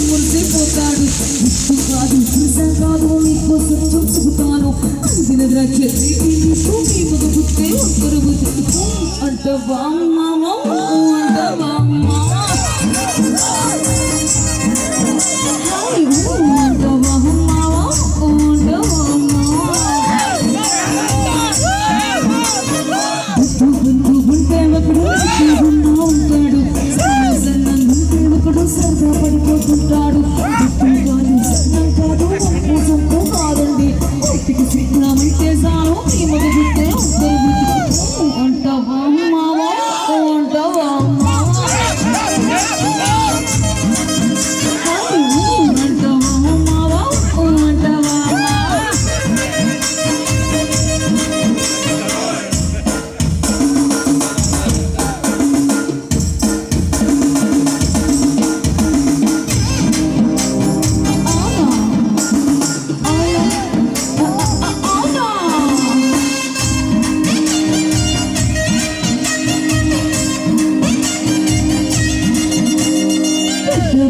మురిసిపోతాడు. ఇప్పు కాదు కృష్ణ కాదు నీకోసం చూసుకుతాను అందిన ద్రాక్ష నీకు మీ మగబుట్టే ఒక్కరు అంట బామ్మ అంట బామ్మ సరదా పడిపోతుంటాడు. కాదండి ఇంటికి సిగ్గుమంటే సాను ఈ మగబుట్టే అంటావా మావా అంటావా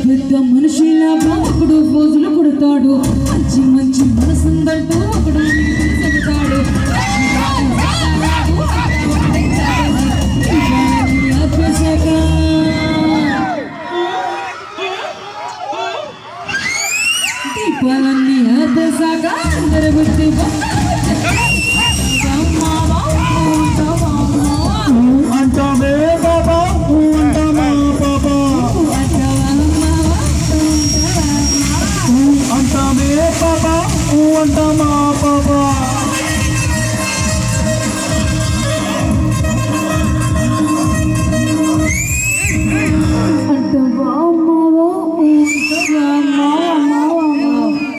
పెద్ద మనిషిలాగా ఒకడు రోజులు కొడతాడు. మంచి మంచి మనసుందంటూ ఒకడు చెబుతాడు. దీపాలన్నీ ఆపేశాక అందరి బుద్ధి అంటామే బాబా అంటామే బాబా అంటామా బాబా